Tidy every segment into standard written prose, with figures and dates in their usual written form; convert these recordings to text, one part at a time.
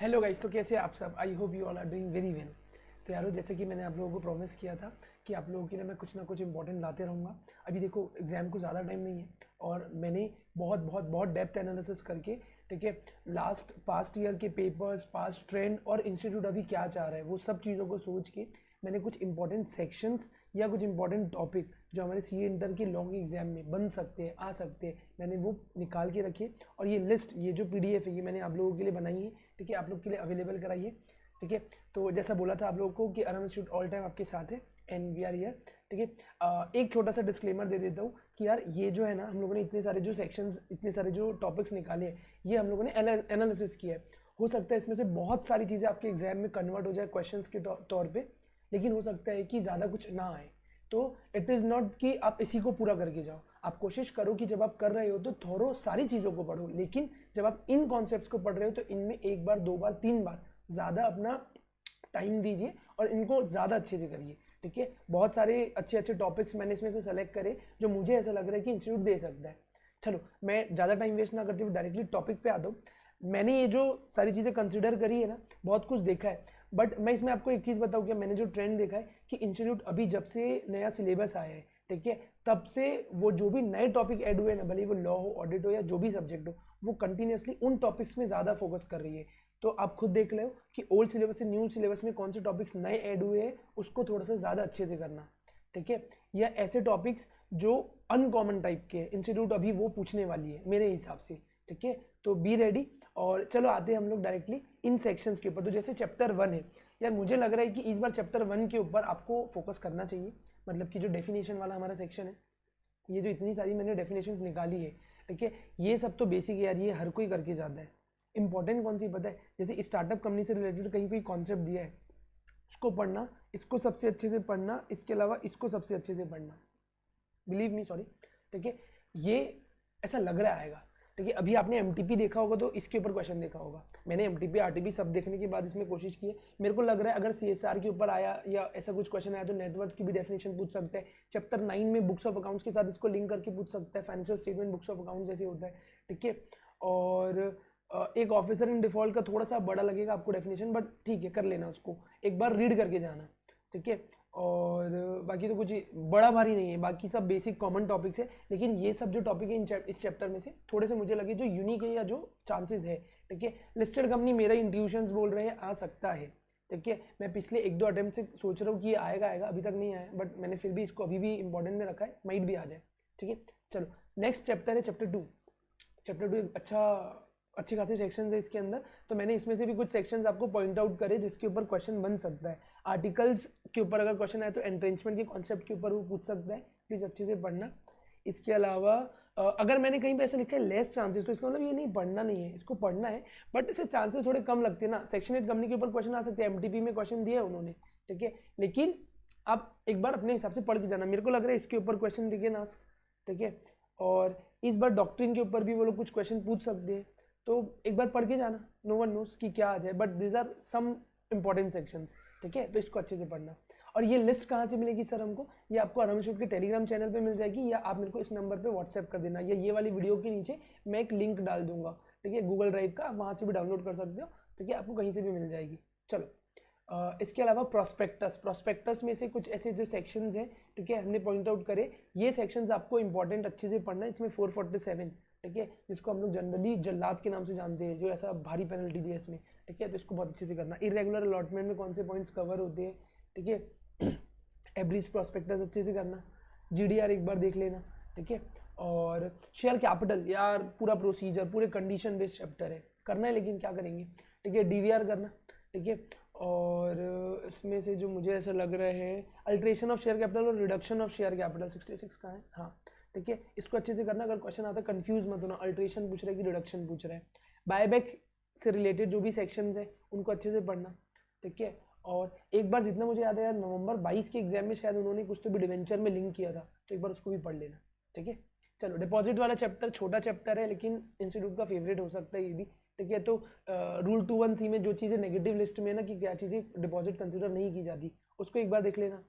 Hello guys, तो कैसे आप सब? I hope you all are doing very well. तो यारो, जैसे कि मैंने आप लोगों को प्रॉमिस किया था कि आप लोगों के लिए मैं कुछ ना कुछ इंपॉर्टेंट लाते रहूँगा। अभी देखो, एग्जाम को ज़्यादा टाइम नहीं है और मैंने बहुत बहुत बहुत डेप्थ एनालिसिस करके, ठीक है, लास्ट पास्ट ईयर के पेपर्स, पास्ट ट्रेंड और इंस्टीट्यूट अभी क्या चाह रहा है, वो सब चीज़ों को सोच के मैंने कुछ इंपॉर्टेंट सेक्शंस या कुछ इंपॉर्टेंट टॉपिक जो हमारे सी इंटर के लॉन्ग एग्जाम में बन सकते हैं, आ सकते हैं, मैंने वो निकाल के रखी है। और ये लिस्ट, ये जो पीडीएफ है, ये मैंने आप लोगों के लिए बनाई है, ठीक है, आप लोग के लिए अवेलेबल कराइए। ठीक है, तो जैसा बोला था आप लोगों को कि अरम इंस्टीट्यूट ऑल टाइम आपके साथ है एंड वी आर हियर। ठीक है, एक छोटा सा डिस्क्लेमर दे देता हूँ कि यार ये जो है ना, हम लोगों ने इतने सारे जो सेक्शंस, इतने सारे जो टॉपिक्स निकाले हैं, ये हम लोगों ने एनालिसिस किया है। हो सकता है इसमें से बहुत सारी चीज़ें आपके एग्जाम में कन्वर्ट हो जाए क्वेश्चंस के तौर पे, लेकिन हो सकता है कि ज़्यादा कुछ ना आए। तो इट इज़ नॉट कि आप इसी को पूरा करके जाओ। आप कोशिश करो कि जब आप कर रहे हो तो थोरो सारी चीज़ों को पढ़ो, लेकिन जब आप इन कॉन्सेप्ट्स को पढ़ रहे हो तो इनमें एक बार, दो बार, तीन बार ज़्यादा अपना टाइम दीजिए और इनको ज़्यादा अच्छे से करिए। ठीक है, बहुत सारे अच्छे अच्छे टॉपिक्स मैंने इसमें से सेलेक्ट करे जो मुझे ऐसा लग रहा है कि इंस्टीट्यूट दे सकता है। चलो, मैं ज़्यादा टाइम वेस्ट ना करते हुए डायरेक्टली टॉपिक पे आता हूँ। मैंने ये जो सारी चीज़ें कंसिडर करी है ना, बहुत कुछ देखा है, बट मैं इसमें आपको एक चीज़ बताऊँ कि मैंने जो ट्रेंड देखा है कि इंस्टीट्यूट अभी जब से नया सिलेबस आया है, ठीक है, तब से वो जो भी नए टॉपिक ऐड हुए ना, भले वो लॉ हो, ऑडिट हो या जो भी सब्जेक्ट हो, वो कंटिन्यूसली उन टॉपिक्स में ज़्यादा फोकस कर रही है। तो आप खुद देख लो कि ओल्ड सिलेबस से न्यू सिलेबस में कौन से टॉपिक्स नए ऐड हुए हैं, उसको थोड़ा सा ज़्यादा अच्छे से करना। ठीक है, या ऐसे टॉपिक्स जो अनकॉमन टाइप के इंस्टीट्यूट अभी वो पूछने वाली है मेरे हिसाब से। ठीक है, तो बी रेडी। और चलो आते हैं हम लोग डायरेक्टली इन सेक्शंस के ऊपर। तो जैसे चैप्टर 1 है, यार मुझे लग रहा है कि इस बार चैप्टर 1 के ऊपर आपको फोकस करना चाहिए। मतलब कि जो डेफिनेशन वाला हमारा सेक्शन है, ये जो इतनी सारी मैंने डेफिनेशंस निकाली है, ठीक है, ये सब तो बेसिक है यार, ये हर कोई करके जाता है। इंपॉर्टेंट कौन सी पता है? जैसे स्टार्टअप कंपनी से रिलेटेड कहीं कोई कॉन्सेप्ट दिया है, उसको पढ़ना, इसको सबसे अच्छे से पढ़ना, इसके अलावा इसको सबसे अच्छे से पढ़ना, बिलीव मी, सॉरी। ठीक है, ये ऐसा लग रहा आएगा। ठीक है, अभी आपने एमटीपी देखा होगा तो इसके ऊपर क्वेश्चन देखा होगा। मैंने एमटीपी आरटीपी सब देखने के बाद इसमें कोशिश की है। मेरे को लग रहा है अगर सीएसआर के ऊपर आया या ऐसा कुछ क्वेश्चन आया तो नेटवर्क की भी डेफिनेशन पूछ सकते हैं। चैप्टर 9 में बुक्स ऑफ अकाउंट्स के साथ इसको लिंक करके पूछ सकता है, financial statement books of accounts जैसे होता है। ठीक है, और एक ऑफिसर इन डिफॉल्ट का थोड़ा सा बड़ा लगेगा आपको डेफिनेशन, बट ठीक है, कर लेना, उसको एक बार रीड करके जाना। ठीक है, और बाकी तो कुछ बड़ा भारी नहीं है, बाकी सब बेसिक कॉमन टॉपिक्स है, लेकिन ये सब जो टॉपिक है इस चैप्टर में से थोड़े से मुझे लगे जो यूनिक है या जो चांसेस है। ठीक है, लिस्टेड कंपनी मेरा इंट्यूशंस बोल रहे हैं आ सकता है। ठीक है, मैं पिछले एक दो अटेम्प्ट से सोच रहा हूँ कि ये आएगा आएगा, अभी तक नहीं आया, बट मैंने फिर भी इसको अभी भी इंपॉर्टेंट में रखा है, माइट भी आ जाए। ठीक है, चलो नेक्स्ट चैप्टर है चैप्टर 2। चैप्टर 2 एक अच्छे खासे सेक्शंस है इसके अंदर, तो मैंने इसमें से भी कुछ सेक्शंस आपको पॉइंट आउट करे जिसके ऊपर क्वेश्चन बन सकता है। आर्टिकल्स के ऊपर अगर क्वेश्चन आए तो एंट्रेंचमेंट के कॉन्सेप्ट के ऊपर वो पूछ सकता है, प्लीज़ अच्छे से पढ़ना। इसके अलावा अगर मैंने कहीं पे ऐसा लिखा है लेस चांसेस, तो इसका मतलब ये नहीं पढ़ना नहीं है, इसको पढ़ना है, बट इससे चांसेस थोड़े कम लगते हैं ना। सेक्शन 8 कंपनी के ऊपर क्वेश्चन आ सकते हैं, एमटीपी में क्वेश्चन दिया है उन्होंने। ठीक है, लेकिन आप एक बार अपने हिसाब से पढ़ के जाना, मेरे को लग रहा है इसके ऊपर क्वेश्चन दिखे ना। ठीक है, और इस बार डॉक्ट्रिन के ऊपर भी वो लोग कुछ क्वेश्चन पूछ सकते हैं, तो एक बार पढ़ के जाना, नो वन नोस कि क्या आ जाए, but this are some important sections. ठीक है, तो इसको अच्छे से पढ़ना। और ये लिस्ट कहाँ से मिलेगी सर हमको? ये आपको अरम इंस्टीट्यूट के टेलीग्राम चैनल पे मिल जाएगी, या आप मेरे को इस नंबर पे व्हाट्सएप कर देना, या ये वाली वीडियो के नीचे मैं एक लिंक डाल दूंगा। ठीक है, गूगल ड्राइव का, वहाँ से भी डाउनलोड कर सकते हो। ठीक है, आपको कहीं से भी मिल जाएगी। चलो, इसके अलावा प्रोस्पेक्टस में से कुछ ऐसे जो सेक्शंस हैं, ठीक है, हमने पॉइंट आउट करे, ये सेक्शंस आपको इंपॉर्टेंट अच्छे से पढ़ना है। इसमें 447, ठीक है, जिसको हम लोग जनरली जल्लाद के नाम से जानते हैं, जो ऐसा भारी पेनल्टी दिया इसमें। ठीक है, तो इसको बहुत अच्छे से करना। इरेगुलर अलॉटमेंट में कौन से पॉइंट्स कवर होते हैं, ठीक है, एवरेज प्रोस्पेक्टस अच्छे से करना, जीडीआर एक बार देख लेना। ठीक है, और शेयर कैपिटल, यार पूरा प्रोसीजर, पूरे कंडीशन बेस्ड चैप्टर है, करना है, लेकिन क्या करेंगे। ठीक है, डीवीआर करना। ठीक है, और इसमें से जो मुझे ऐसा लग रहा है, अल्ट्रेशन ऑफ शेयर कैपिटल और रिडक्शन ऑफ शेयर कैपिटल 66 का है, हाँ। ठीक है, इसको अच्छे से करना। अगर क्वेश्चन आता है कंफ्यूज मत होना, अल्ट्रेशन पूछ रहा है कि रिडक्शन पूछ रहा है। बायबैक से रिलेटेड जो भी सेक्शंस है उनको अच्छे से पढ़ना। ठीक है, और एक बार जितना मुझे याद है यार, नवंबर 22 के एग्जाम में शायद उन्होंने कुछ तो भी डिवेंचर में लिंक किया था, तो एक बार उसको भी पढ़ लेना। ठीक है, चलो, डिपॉजिट वाला चैप्टर छोटा चैप्टर है, लेकिन इंस्टीट्यूट का फेवरेट हो सकता है ये भी। ठीक है, तो रूल 21C में जो चीज़ें नेगेटिव लिस्ट में ना कि क्या चीज़ें डिपॉजिट कंसिडर नहीं की जाती, उसको एक बार देख लेना।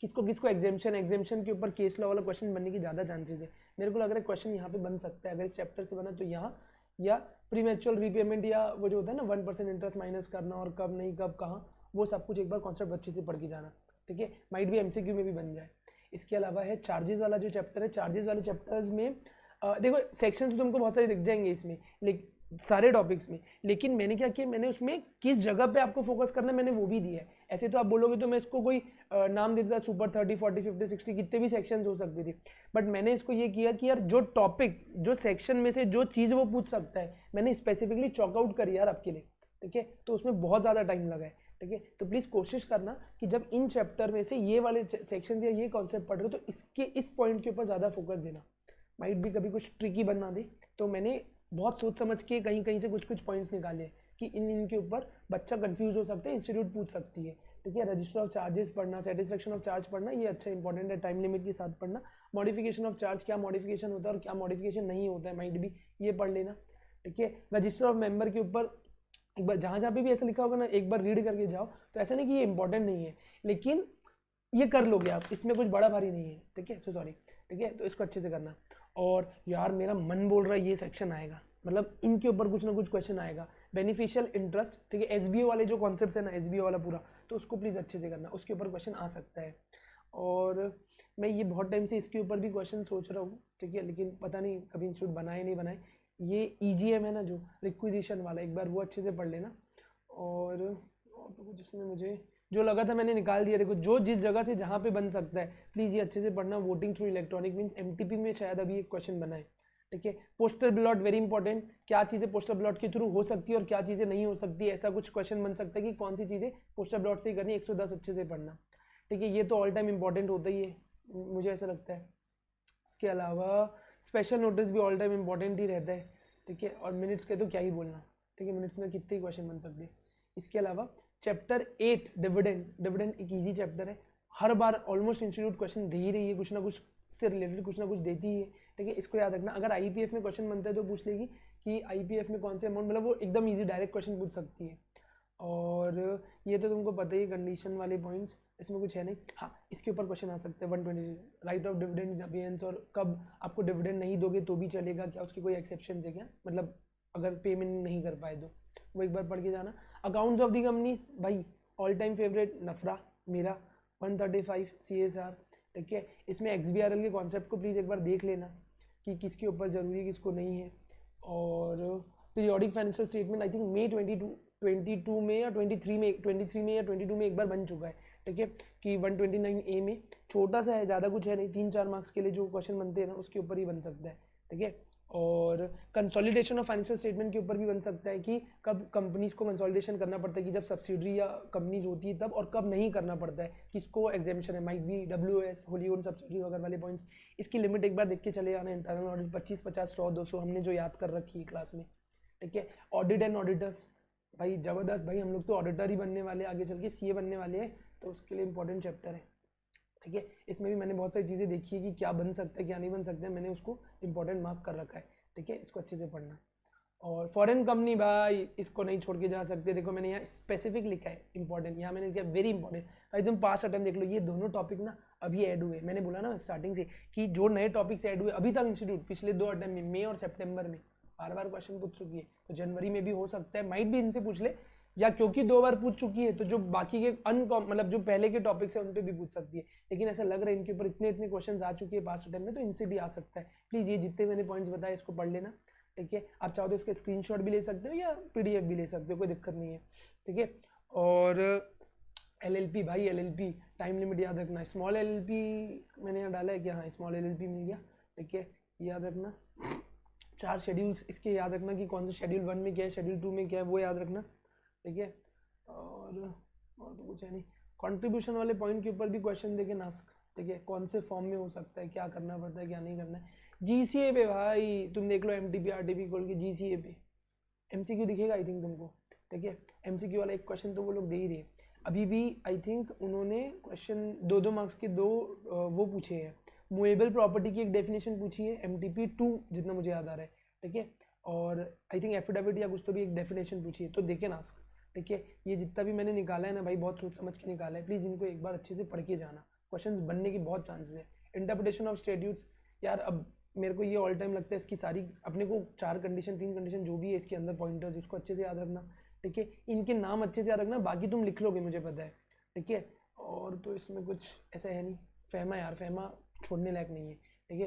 किसको किसको एग्जेम्पशन के ऊपर केस लॉ वाला क्वेश्चन बनने की ज़्यादा चांसेस है। मेरे को लग रहा है क्वेश्चन यहाँ पे बन सकता है, अगर इस चैप्टर से बना तो यहाँ, या प्रीमेचुअल रीपेमेंट, या वो जो होता है ना 1% इंटरेस्ट माइनस करना और कब नहीं कब कहाँ, वो सब कुछ एक बार कॉन्सेप्ट अच्छे से पढ़ के जाना, ठीक है। माइट भी एमसीक्यू में भी बन जाए। इसके अलावा है चार्जेस वाला जो चैप्टर है, चार्जेस वाले चैप्टर्स में देखो सेक्शन तो तुमको बहुत सारे दिख जाएंगे इसमें, लेकिन सारे टॉपिक्स में, लेकिन मैंने क्या किया, मैंने उसमें किस जगह पे आपको फोकस करना है मैंने वो भी दिया है। ऐसे तो आप बोलोगे तो मैं इसको कोई नाम देता सुपर 30 40 50 60 कितने भी सेक्शंस हो सकते थे, बट मैंने इसको ये किया कि यार जो टॉपिक जो सेक्शन में से जो चीज़ वो पूछ सकता है मैंने स्पेसिफिकली चॉकआउट करी यार आपके लिए, ठीक है। तो उसमें बहुत ज़्यादा टाइम लगा है, ठीक है। तो प्लीज़ कोशिश करना कि जब इन चैप्टर में से ये वाले सेक्शन या ये कॉन्सेप्ट पढ़ रहे हो तो इसके इस पॉइंट के ऊपर ज़्यादा फोकस देना। माइट भी कभी कुछ ट्रिकी बना दे, तो मैंने बहुत सोच समझ के कहीं कहीं से कुछ कुछ पॉइंट्स निकाले कि इनके ऊपर बच्चा कंफ्यूज हो सकता है, इंस्टीट्यूट पूछ सकती है, ठीक है। रजिस्टर ऑफ चार्जेस पढ़ना, सेटिस्फेक्शन ऑफ चार्ज पढ़ना, ये अच्छा इंपॉर्टेंट है, टाइम लिमिट के साथ पढ़ना। मॉडिफिकेशन ऑफ चार्ज, क्या मॉडिफिकेशन होता है और क्या मॉडिफिकेशन नहीं होता है, माइट भी ये पढ़ लेना, ठीक है। रजिस्टर ऑफ मेंबर के ऊपर एक बार जहाँ जहाँ पे भी ऐसा लिखा होगा ना एक बार रीड करके जाओ, तो ऐसा नहीं कि ये इंपॉर्टेंट नहीं है, लेकिन ये कर लोगे आप, इसमें कुछ बड़ा भारी नहीं है, ठीक है। सो सॉरी, ठीक है। तो इसको अच्छे से करना। और यार मेरा मन बोल रहा है ये सेक्शन आएगा, मतलब इनके ऊपर कुछ ना कुछ क्वेश्चन आएगा। बेनिफिशियल इंटरेस्ट, ठीक है, एसबीओ वाले जो कॉन्सेप्ट है ना, एसबीओ वाला पूरा, तो उसको प्लीज़ अच्छे से करना, उसके ऊपर क्वेश्चन आ सकता है। और मैं ये बहुत टाइम से इसके ऊपर भी क्वेश्चन सोच रहा हूँ, ठीक है, लेकिन पता नहीं कभी इंस्टीट्यूट बनाए नहीं बनाए। ये ईजीएम है ना जो रिक्विजिशन वाला, एक बार वो अच्छे से पढ़ लेना। और तो कुछ इसमें मुझे जो लगा था मैंने निकाल दिया। देखो जो जिस जगह से जहाँ पे बन सकता है प्लीज़ ये अच्छे से पढ़ना। Voting through electronic means MTP में शायद अभी एक क्वेश्चन बना है, ठीक है। पोस्टल बैलॉट वेरी इंपॉर्टेंट, क्या चीज़ें पोस्टल बैलॉट के थ्रू हो सकती है और क्या चीज़ें नहीं हो सकती है, ऐसा कुछ क्वेश्चन बन सकता है कि कौन सी चीज़ें पोस्टल बैलॉट से ही करनी, 110 अच्छे से पढ़ना, ठीक है। ये तो ऑल टाइम इंपॉर्टेंट होता ही है, मुझे ऐसा लगता है। इसके अलावा स्पेशल नोटिस भी ऑल टाइम इंपॉर्टेंट ही रहता है, ठीक है। और मिनट्स के तो क्या ही बोलना, ठीक है, मिनट्स में कितने क्वेश्चन बन सकते हैं। इसके अलावा चैप्टर 8 डिविडेंड, डिविडेंड एक इजी चैप्टर है, हर बार ऑलमोस्ट इंस्टीट्यूट क्वेश्चन दे ही रही है, कुछ ना कुछ से रिलेटेड कुछ ना कुछ देती ही है, ठीक है। इसको याद रखना। अगर आईपीएफ में क्वेश्चन बनता है तो पूछ लेगी कि आईपीएफ में कौन से अमाउंट, मतलब वो एकदम इजी डायरेक्ट क्वेश्चन पूछ सकती है। और ये तो तुमको पता ही, कंडीशन वाले पॉइंट्स, इसमें कुछ है नहीं। हाँ, इसके ऊपर क्वेश्चन आ सकते हैं 120 राइट ऑफ डिविडेंड अबियंस, और कब आपको डिविडेंड नहीं दोगे तो भी चलेगा, क्या उसकी कोई एक्सेप्शन है क्या, मतलब अगर पेमेंट नहीं कर पाए तो वो एक बार पढ़ के जाना। अकाउंट्स ऑफ दी कंपनीज, भाई ऑल टाइम फेवरेट नफरा मेरा 135 CSR, ठीक है। इसमें XBRL के कॉन्सेप्ट को प्लीज़ एक बार देख लेना कि किसके ऊपर ज़रूरी है किसको नहीं है। और periodic financial statement I think May 22 में या 23 में या 22 में एक बार बन चुका है, ठीक है, कि 129A में छोटा सा है, ज़्यादा कुछ है नहीं, 3-4 मार्क्स के लिए जो क्वेश्चन बनते हैं ना उसके ऊपर ही बन सकता है, ठीक है। और कंसोलिडेशन ऑफ फाइनेंशियल स्टेटमेंट के ऊपर भी बन सकता है कि कब कंपनीज को कंसोलिडेशन करना पड़ता है, कि जब सब्सिडरी या कंपनीज होती है तब, और कब नहीं करना पड़ता है, किसको एग्जामिशन है, might be WOS Holi own subsidiary वगैरह वाले पॉइंट्स। इसकी लिमिट एक बार देख के चले आना, इंटरनल ऑडिट 25 50 100 200 हमने जो याद कर रखी है क्लास में, ठीक है। ऑडिट एंड ऑडिटर्स, भाई ज़बरदस्त, भाई हम लोग तो ऑडिटर ही बनने वाले, आगे चल के CA बनने वाले हैं, तो उसके लिए इंपॉर्टेंट चैप्टर है, ठीक है। इसमें भी मैंने बहुत सारी चीज़ें देखी है कि क्या बन सकता है क्या नहीं बन सकता है, मैंने उसको इंपॉर्टेंट मार्क कर रखा है, ठीक है। इसको अच्छे से पढ़ना। और फॉरेन कंपनी भाई इसको नहीं छोड़ के जा सकते, देखो मैंने यहाँ स्पेसिफिक लिखा है इंपॉर्टेंट, यहाँ मैंने लिखा वेरी इंपॉर्टेंट। भाई तुम पास्ट अटेम्प्ट देख लो, ये दोनों टॉपिक ना अभी ऐड हुए, मैंने बोला ना स्टार्टिंग से कि जो नए टॉपिक से ऐड हुए अभी तक इंस्टीट्यूट पिछले 2 अटेम्प्ट में, मई और सितंबर में बार बार क्वेश्चन पूछ चुकी है, तो जनवरी में भी हो सकता है, माइट भी इनसे पूछ ले, या क्योंकि 2 बार पूछ चुकी है तो जो बाकी के मतलब जो पहले के टॉपिक्स है उन पर भी पूछ सकती है, लेकिन ऐसा लग रहा है इनके ऊपर इतने इतने क्वेश्चन आ चुके हैं पास्ट अटेम्प्ट में, तो इनसे भी आ सकता है। प्लीज़ ये जितने मैंने पॉइंट्स बताए इसको पढ़ लेना, ठीक है। आप चाहो तो इसके स्क्रीनशॉट भी ले सकते हो या PDF भी ले सकते हो, कोई दिक्कत नहीं है, ठीक है। और LLP भाई, LLP टाइम लिमिट याद रखना, स्मॉल LLP मैंने यहाँ डाला है क्या, हाँ स्मॉल LLP मिल गया, ठीक है, याद रखना। 4 शेड्यूल्स इसके याद रखना कि कौन से शेड्यूल 1 में क्या है, शेड्यूल 2 में क्या है, वो याद रखना, ठीक है। और तो कुछ है नहीं। कंट्रीब्यूशन वाले पॉइंट के ऊपर भी क्वेश्चन देके नास्क, ठीक है, कौन से फॉर्म में हो सकता है, क्या करना पड़ता है क्या नहीं करना है। GCA पे भाई तुम देख लो, MTP RTP खोल के GCA पे MCQ दिखेगा आई थिंक तुमको, ठीक है। MCQ वाला एक क्वेश्चन तो वो लोग दे ही रहे अभी भी, आई थिंक उन्होंने क्वेश्चन 2-2 मार्क्स के 2 वो पूछे हैं, मूवेबल प्रॉपर्टी की एक डेफिनेशन पूछी है MTP 2 जितना मुझे याद आ रहा है, ठीक है। और आई थिंक एफिडेविट या कुछ तो भी एक डेफिनेशन पूछी है, तो देखे नास्क, ठीक है। ये जितना भी मैंने निकाला है ना भाई बहुत सोच समझ के निकाला है, प्लीज़ इनको एक बार अच्छे से पढ़ के जाना, क्वेश्चन बनने के बहुत चांसेस है। इंटरप्रिटेशन ऑफ स्टेट्यूट्स, यार अब मेरे को ये ऑल टाइम लगता है इसकी सारी अपने को 4 कंडीशन 3 कंडीशन जो भी है इसके अंदर पॉइंटर्स, उसको अच्छे से याद रखना, ठीक है। इनके नाम अच्छे से याद रखना, बाकी तुम लिख लोगे मुझे पता है, ठीक है। और तो इसमें कुछ ऐसा है नहीं। फेमा यार, फेमा छोड़ने लायक नहीं है, ठीक है।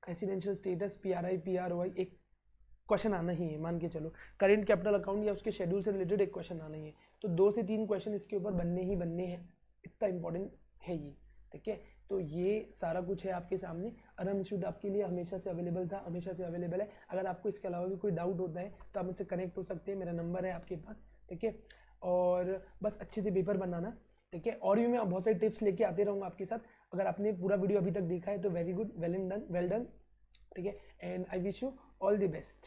रेसिडेंशियल स्टेटस PRI PROI एक क्वेश्चन आना ही है, मान के चलो। करेंट कैपिटल अकाउंट या उसके शेड्यूल से रिलेटेड एक क्वेश्चन आना ही है। तो 2 से 3 क्वेश्चन इसके ऊपर बनने ही बनने हैं, इतना इंपॉर्टेंट है ये, ठीक है। तो ये सारा कुछ है आपके सामने। अरहम इंस्टीट्यूट आपके लिए हमेशा से अवेलेबल था, हमेशा से अवेलेबल है। अगर आपको इसके अलावा भी कोई डाउट होता है तो आप मुझसे कनेक्ट हो सकते हैं, मेरा नंबर है आपके पास, ठीक है। और बस अच्छे से पेपर बनाना, ठीक है। और भी मैं बहुत सारी टिप्स लेके आते रहूँगा आपके साथ। अगर आपने पूरा वीडियो अभी तक देखा है तो वेरी गुड, वेल डन, ठीक है। And I wish you all the best,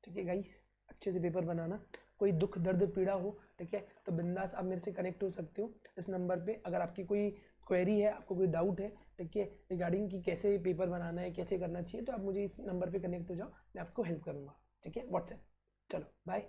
ठीक है गाइस। अच्छे से पेपर बनाना, कोई दुख दर्द पीड़ा हो, ठीक है, तो बिंदास आप मेरे से कनेक्ट हो सकते हो इस नंबर पे। अगर आपकी कोई क्वेरी है, आपको कोई डाउट है, ठीक है, रिगार्डिंग कि कैसे पेपर बनाना है, कैसे करना चाहिए, तो आप मुझे इस नंबर पे कनेक्ट हो जाओ, मैं आपको हेल्प करूँगा, ठीक है। व्हाट्सएप। चलो बाय।